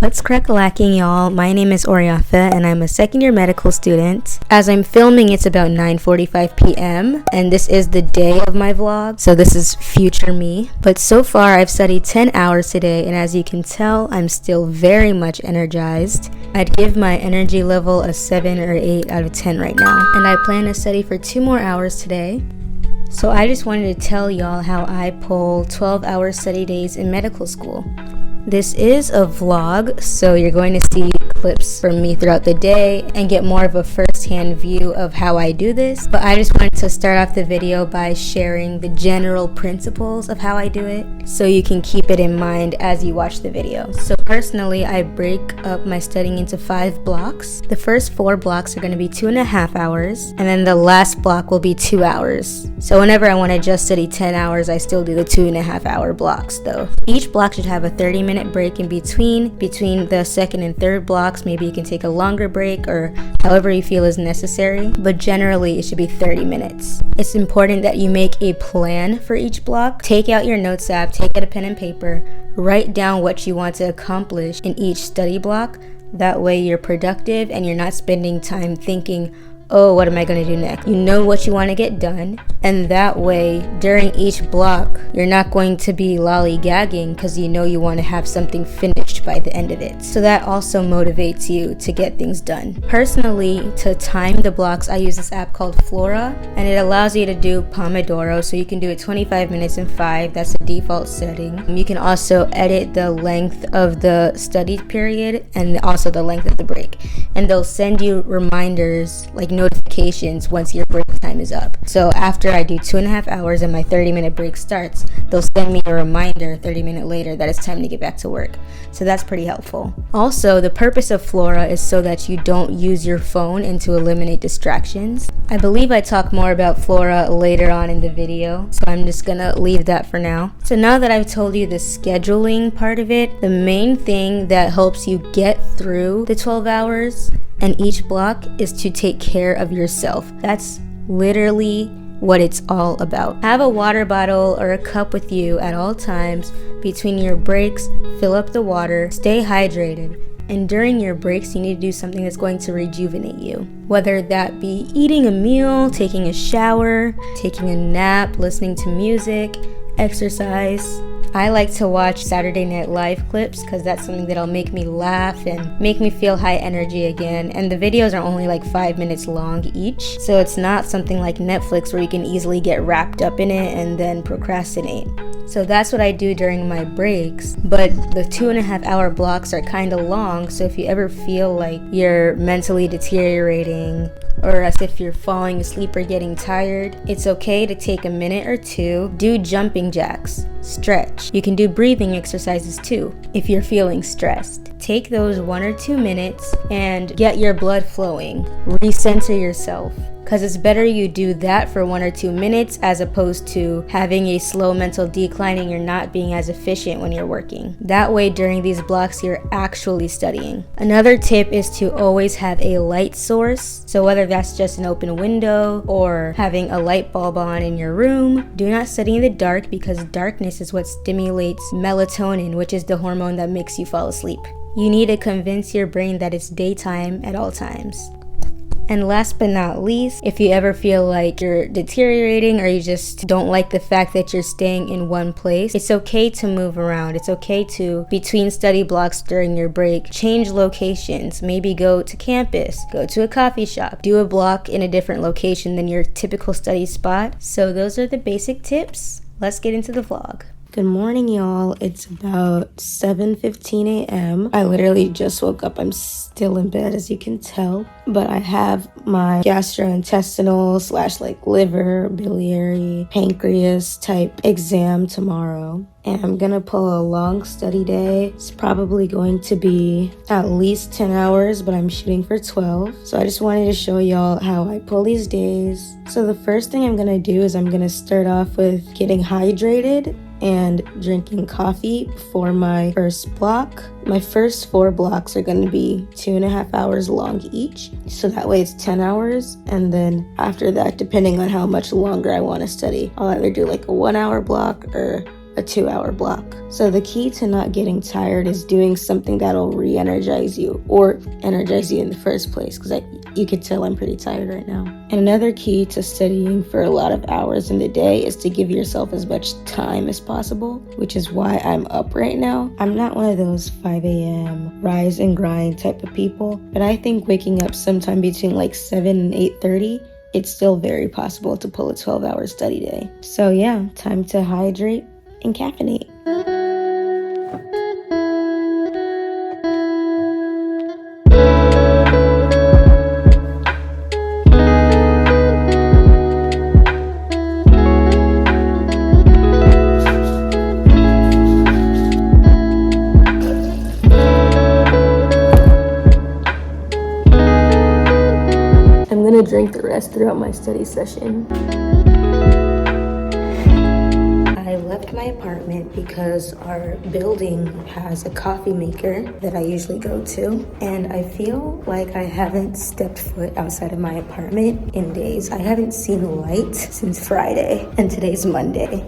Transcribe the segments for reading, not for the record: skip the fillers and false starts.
What's crack-a-lacking, y'all? My name is Oriafa and I'm a second-year medical student. As I'm filming, it's about 9:45 p.m. and this is the day of my vlog, so this is future me. But so far, I've studied 10 hours today, and as you can tell, I'm still very much energized. I'd give my energy level a 7 or 8 out of 10 right now. And I plan to study for 2 more hours today. So I just wanted to tell y'all how I pull 12-hour study days in medical school. This is a vlog, so you're going to see clips from me throughout the day and get more of a first-hand view of how I do this. But I just wanted to start off the video by sharing the general principles of how I do it, so you can keep it in mind as you watch the video. So personally, I break up my studying into 5 blocks. The first 4 blocks are going to be 2.5 hours, and then the last block will be 2 hours. So whenever I want to just study 10 hours, I still do the 2.5 hour blocks though. Each block should have a 30-minute break in between the second and third blocks. Maybe you can take a longer break or however you feel is necessary, but generally it should be 30 minutes. It's important that you make a plan for each block. Take out your notes app, take out a pen and paper, write down what you want to accomplish in each study block. That way you're productive and you're not spending time thinking, oh, what am I going to do next? You know what you want to get done, and that way during each block you're not going to be lollygagging because you know you want to have something finished by the end of it. So that also motivates you to get things done. Personally, to time the blocks, I use this app called Flora, and it allows you to do Pomodoro, so you can do it 25 minutes in 5. That's the default setting. You can also edit the length of the study period and also the length of the break, and they'll send you reminders like notifications once your break time is up. So after I do 2.5 hours and my 30-minute break starts, they'll send me a reminder 30 minutes later that it's time to get back to work. So that's pretty helpful. Also, the purpose of Flora is so that you don't use your phone and to eliminate distractions. I believe I talk more about Flora later on in the video, so I'm just gonna leave that for now. So now that I've told you the scheduling part of it, the main thing that helps you get through the 12 hours and each block is to take care of yourself. That's literally what it's all about. Have a water bottle or a cup with you at all times. Between your breaks, fill up the water, stay hydrated. And during your breaks, you need to do something that's going to rejuvenate you. Whether that be eating a meal, taking a shower, taking a nap, listening to music, exercise. I like to watch Saturday Night Live clips because that's something that'll make me laugh and make me feel high energy again. And the videos are only like 5 minutes long each, so it's not something like Netflix where you can easily get wrapped up in it and then procrastinate. So that's what I do during my breaks, but the 2.5 hour blocks are kind of long, so if you ever feel like you're mentally deteriorating or as if you're falling asleep or getting tired, it's okay to take a minute or two, do jumping jacks, stretch. You can do breathing exercises too if you're feeling stressed. Take those 1 or 2 minutes and get your blood flowing, recenter yourself. Because it's better you do that for 1 or 2 minutes as opposed to having a slow mental decline and you're not being as efficient when you're working. That way during these blocks you're actually studying. Another tip is to always have a light source. So whether that's just an open window or having a light bulb on in your room, do not study in the dark because darkness is what stimulates melatonin, which is the hormone that makes you fall asleep. You need to convince your brain that it's daytime at all times. And last but not least, if you ever feel like you're deteriorating or you just don't like the fact that you're staying in one place, it's okay to move around. It's okay to, between study blocks during your break, change locations. Maybe go to campus, go to a coffee shop, do a block in a different location than your typical study spot. So those are the basic tips. Let's get into the vlog. Good morning, y'all. It's about 7:15 a.m. I literally just woke up. I'm still in bed, as you can tell. But I have my gastrointestinal / liver, biliary, pancreas type exam tomorrow. And I'm gonna pull a long study day. It's probably going to be at least 10 hours, but I'm shooting for 12. So I just wanted to show y'all how I pull these days. So the first thing I'm gonna do is I'm gonna start off with getting hydrated and drinking coffee before my first block. My first 4 blocks are going to be 2.5 hours long each, so that way it's 10 hours, and then after that, depending on how much longer I want to study, I'll either do like a 1 hour block or a 2-hour block. So the key to not getting tired is doing something that'll re-energize you or energize you in the first place, because you could tell I'm pretty tired right now. And another key to studying for a lot of hours in the day is to give yourself as much time as possible, which is why I'm up right now. I'm not one of those 5 a.m. rise and grind type of people, but I think waking up sometime between like 7 and 8:30, it's still very possible to pull a 12-hour study day. So yeah, time to hydrate and caffeinate. I'm gonna drink the rest throughout my study session. I left my apartment because our building has a coffee maker that I usually go to, and I feel like I haven't stepped foot outside of my apartment in days. I haven't seen light since Friday, and today's Monday.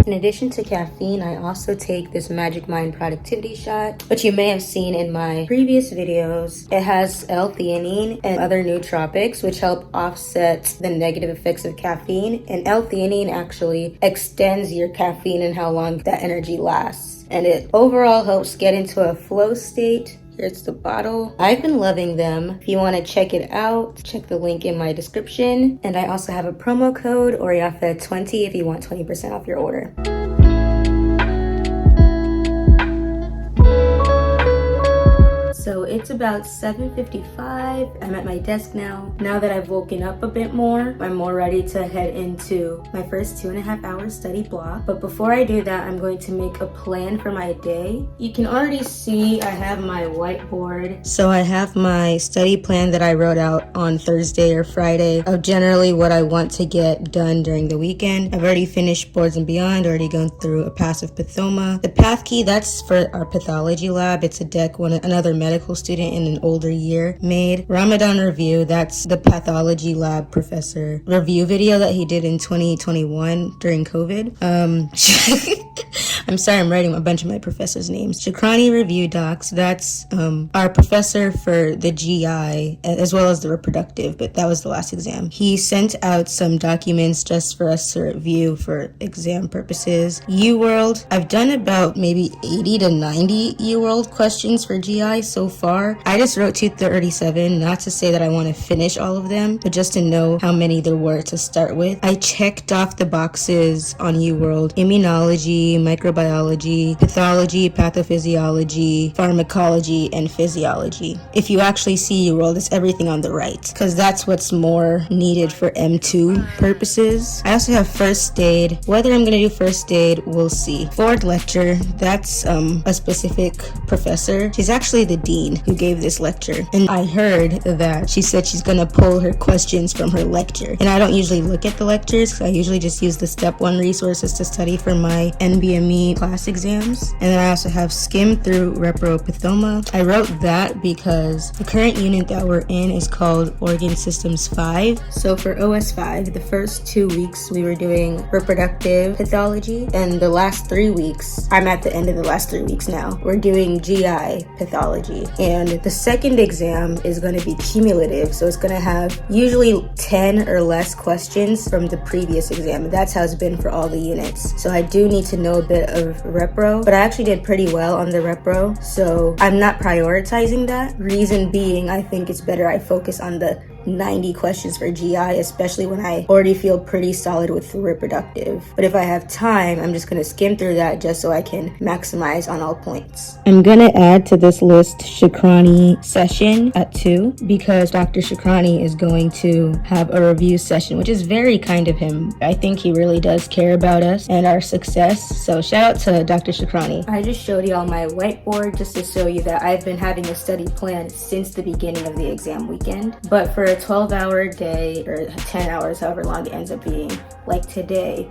In addition to caffeine, I also take this Magic Mind productivity shot, which you may have seen in my previous videos. It has L-theanine and other nootropics, which help offset the negative effects of caffeine. And L-theanine actually extends your caffeine and how long that energy lasts. And it overall helps get into a flow state. Here's the bottle. I've been loving them. If you want to check it out, check the link in my description. And I also have a promo code, ORIAFA20, if you want 20% off your order. So it's about 7:55. I'm at my desk now. Now that I've woken up a bit more, I'm more ready to head into my first 2.5 hour study block. But before I do that, I'm going to make a plan for my day. You can already see I have my whiteboard. So I have my study plan that I wrote out on Thursday or Friday of generally what I want to get done during the weekend. I've already finished Boards and Beyond, already gone through a passive pathoma. The path key, that's for our pathology lab. It's a deck another medical student in an older year made. Ramadan Review, that's the pathology lab professor review video that he did in 2021 during COVID. I'm sorry, I'm writing a bunch of my professors' names. Shakrani Review Docs, that's our professor for the GI as well as the reproductive, but that was the last exam. He sent out some documents just for us to review for exam purposes. UWorld, I've done about maybe 80 to 90 UWorld questions for GI so far. I just wrote 237, not to say that I want to finish all of them, but just to know how many there were to start with. I checked off the boxes on UWorld: immunology, microbiology, pathology, pathophysiology, pharmacology, and physiology. If you actually see UWorld, it's everything on the right, because that's what's more needed for M2 purposes. I also have first aid. Whether I'm going to do first aid, we'll see. Board lecture, that's a specific professor. She's actually the dean who gave this lecture, and I heard that she said she's gonna pull her questions from her lecture. And I don't usually look at the lectures, because I usually just use the step 1 resources to study for my NBME class exams. And then I also have skim through repropathoma. I wrote that because the current unit that we're in is called Organ Systems 5. So for OS5, the first 2 weeks we were doing reproductive pathology, and the last 3 weeks, I'm at the end of the last 3 weeks now, we're doing GI pathology. And the second exam is going to be cumulative, so it's going to have usually 10 or less questions from the previous exam, and that's how it's been for all the units. So I do need to know a bit of repro, but I actually did pretty well on the repro, so I'm not prioritizing that. Reason being, I think it's better I focus on the 90 questions for GI, especially when I already feel pretty solid with reproductive. But if I have time, I'm just gonna skim through that just so I can maximize on all points. I'm gonna add to this list Shakrani session at 2 because Dr. Shakrani is going to have a review session, which is very kind of him. I think he really does care about us and our success. So shout out to Dr. Shakrani. I just showed y'all my whiteboard just to show you that I've been having a study plan since the beginning of the exam weekend. But for a 12-hour day or 10 hours, however long it ends up being, like today,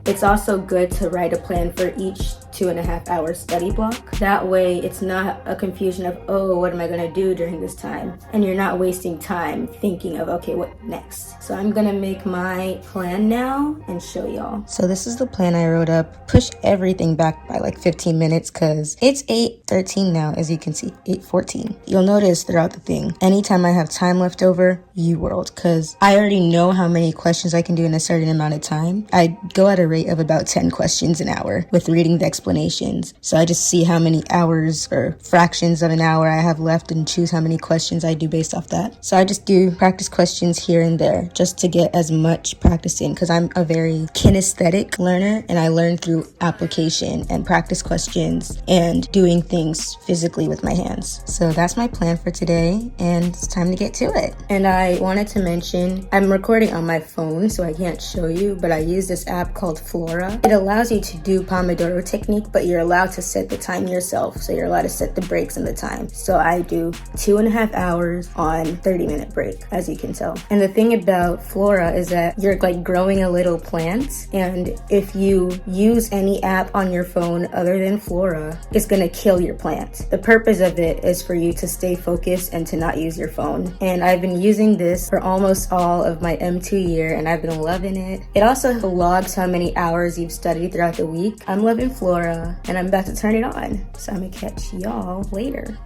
it's also good to write a plan for each 2.5 hour study block. That way it's not a confusion of, oh, what am I gonna do during this time? And you're not wasting time thinking of, okay, what next? So I'm gonna make my plan now and show y'all. So this is the plan I wrote up. Push everything back by like 15 minutes because it's 8:13 now, as you can see, 8:14. You'll notice throughout the thing, anytime I have time left over, UWorld, because I already know how many questions I can do in a certain amount of time. I go at a rate of about 10 questions an hour with reading the explanations. So I just see how many hours or fractions of an hour I have left and choose how many questions I do based off that. So I just do practice questions here and there just to get as much practice in because I'm a very kinesthetic learner and I learn through application and practice questions and doing things physically with my hands. So that's my plan for today and it's time to get to it. And I wanted to mention, I'm recording on my phone so I can't show you, but I use this app called Flora. It allows you to do Pomodoro technique, but you're allowed to set the time yourself. So you're allowed to set the breaks and the time. So I do 2.5 hours on 30-minute break, as you can tell. And the thing about Flora is that you're like growing a little plant. And if you use any app on your phone other than Flora, it's gonna kill your plant. The purpose of it is for you to stay focused and to not use your phone. And I've been using this for almost all of my M2 year and I've been loving it. It also logs how many hours you've studied throughout the week. I'm loving Flora and I'm about to turn it on. So I'm gonna catch y'all later.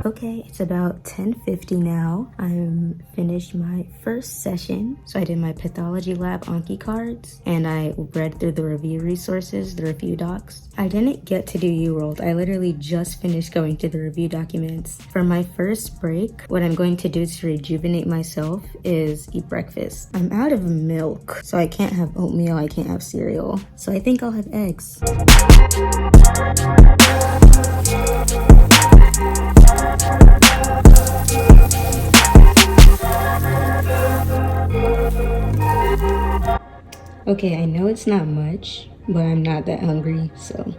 Okay, it's about 10:50 now. I'm finished my first session. So I did my pathology lab Anki cards and I read through the review resources, the review docs. I didn't get to do UWorld. I literally just finished going to the review documents. For my first break, what I'm going to do to rejuvenate myself is eat breakfast. I'm out of milk, so I can't have oatmeal, I can't have cereal. So I think I'll have eggs. Okay, I know it's not much, but I'm not that hungry, so.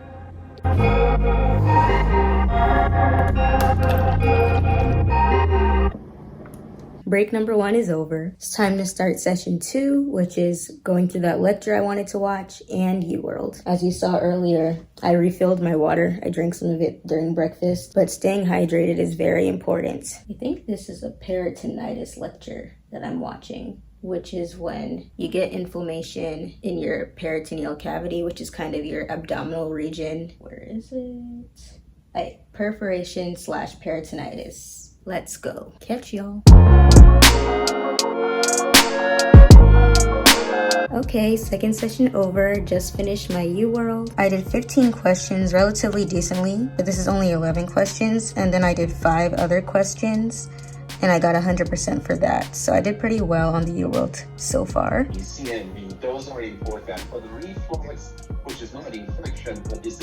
Break number 1 is over. It's time to start session 2, which is going through that lecture I wanted to watch and UWorld. As you saw earlier, I refilled my water. I drank some of it during breakfast, but staying hydrated is very important. I think this is a peritonitis lecture that I'm watching, which is when you get inflammation in your peritoneal cavity, which is kind of your abdominal region. Where is it? Perforation / peritonitis. Let's go. Catch y'all. Okay, second session over. Just finished my UWorld. I did 15 questions relatively decently, but this is only 11 questions. And then I did 5 other questions and I got 100% for that. So I did pretty well on the UWorld so far. ECNV, those are important for the reflux, which is not infection, but is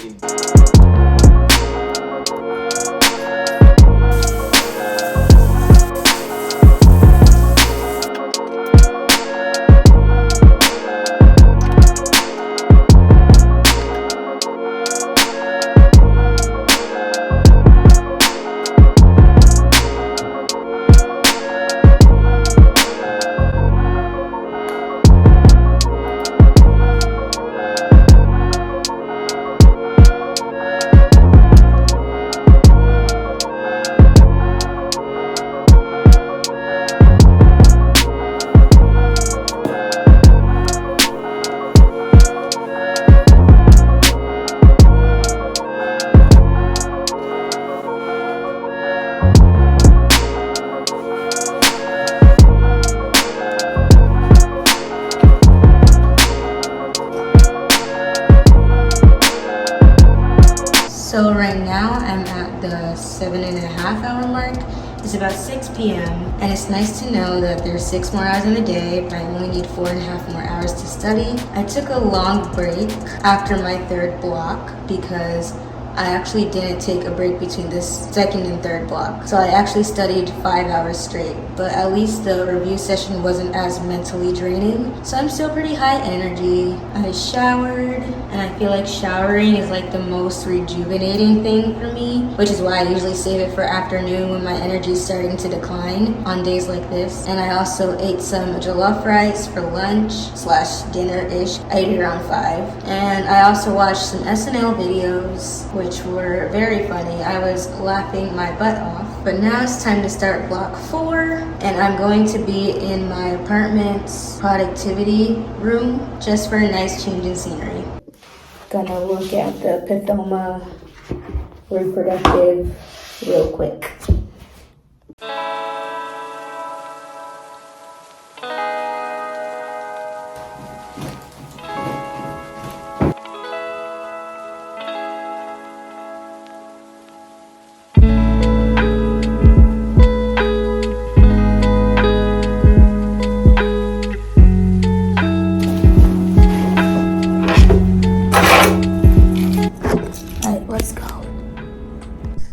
about 6 p.m. and it's nice to know that there's 6 more hours in the day, but I only need 4.5 more hours to study. I took a long break after my third block because I actually didn't take a break between this second and third block. So I actually studied 5 hours straight, but at least the review session wasn't as mentally draining. So I'm still pretty high energy. I showered, and I feel like showering is like the most rejuvenating thing for me, which is why I usually save it for afternoon when my energy is starting to decline on days like this. And I also ate some jollof rice for lunch / dinner-ish. I ate it around 5. And I also watched some SNL videos, which were very funny. I was laughing my butt off. But now it's time to start block 4, and I'm going to be in my apartment's productivity room just for a nice change in scenery. Gonna look at the Pathoma reproductive real quick.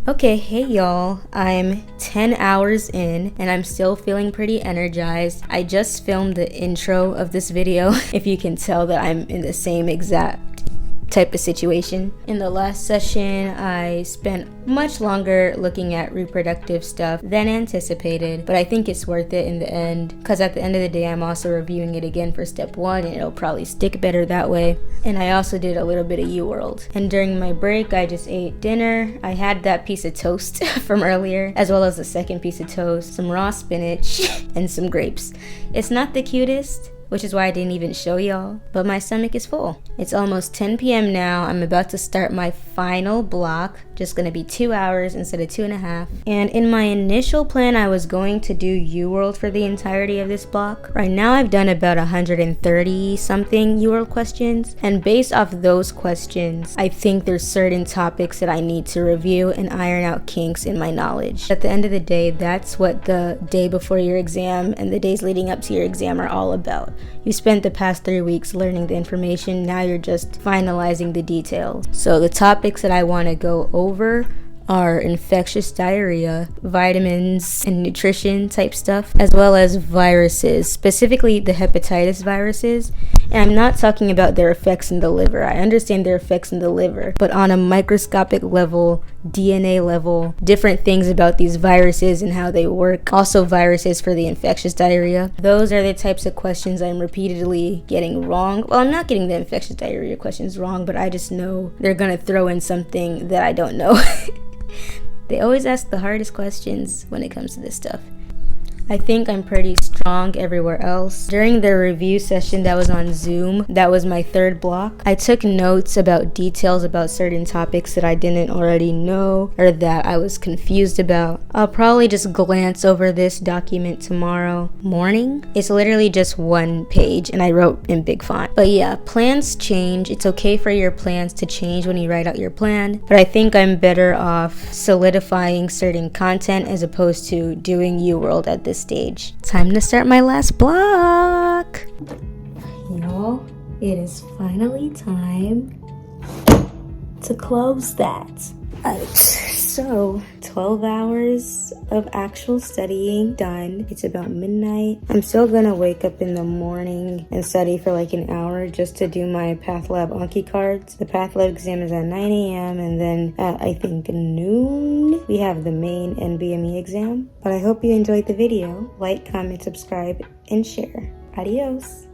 Okay, hey y'all, I'm 10 hours in and I'm still feeling pretty energized. I just filmed the intro of this video, if you can tell that I'm in the same exact type of situation. In the last session, I spent much longer looking at reproductive stuff than anticipated, but I think it's worth it in the end, because at the end of the day, I'm also reviewing it again for step 1, and it'll probably stick better that way. And I also did a little bit of UWorld. And during my break, I just ate dinner. I had that piece of toast from earlier, as well as the second piece of toast, some raw spinach, and some grapes. It's not the cutest, which is why I didn't even show y'all, but my stomach is full. It's almost 10 p.m. now. I'm about to start my final block, just gonna be 2 hours instead of 2.5. And in my initial plan, I was going to do UWorld for the entirety of this block. Right now, I've done about 130 something UWorld questions, and based off those questions, I think there's certain topics that I need to review and iron out kinks in my knowledge. At the end of the day, that's what the day before your exam and the days leading up to your exam are all about. You spent the past 3 weeks learning the information, now you're just finalizing the details. So the topics that I want to go over are infectious diarrhea, vitamins and nutrition type stuff, as well as viruses, specifically the hepatitis viruses. And I'm not talking about their effects in the liver. I understand their effects in the liver, but on a microscopic level, DNA level, different things about these viruses and how they work. Also viruses for the infectious diarrhea. Those are the types of questions I'm repeatedly getting wrong. Well, I'm not getting the infectious diarrhea questions wrong, but I just know they're gonna throw in something that I don't know. They always ask the hardest questions when it comes to this stuff. I think I'm pretty strong everywhere else. During the review session that was on Zoom, that was my third block, I took notes about details about certain topics that I didn't already know or that I was confused about. I'll probably just glance over this document tomorrow morning. It's literally just 1 page and I wrote in big font. But yeah, plans change. It's okay for your plans to change when you write out your plan, but I think I'm better off solidifying certain content as opposed to doing UWorld at this stage. Time to start my last block. Y'all, it is finally time to close that. So 12 hours of actual studying done. It's about midnight. I'm still gonna wake up in the morning and study for like an hour just to do my PathLab Anki cards. The PathLab exam is at 9 a.m. and then at I think noon we have the main NBME exam. But I hope you enjoyed the video. Like, comment, subscribe, and share. Adios.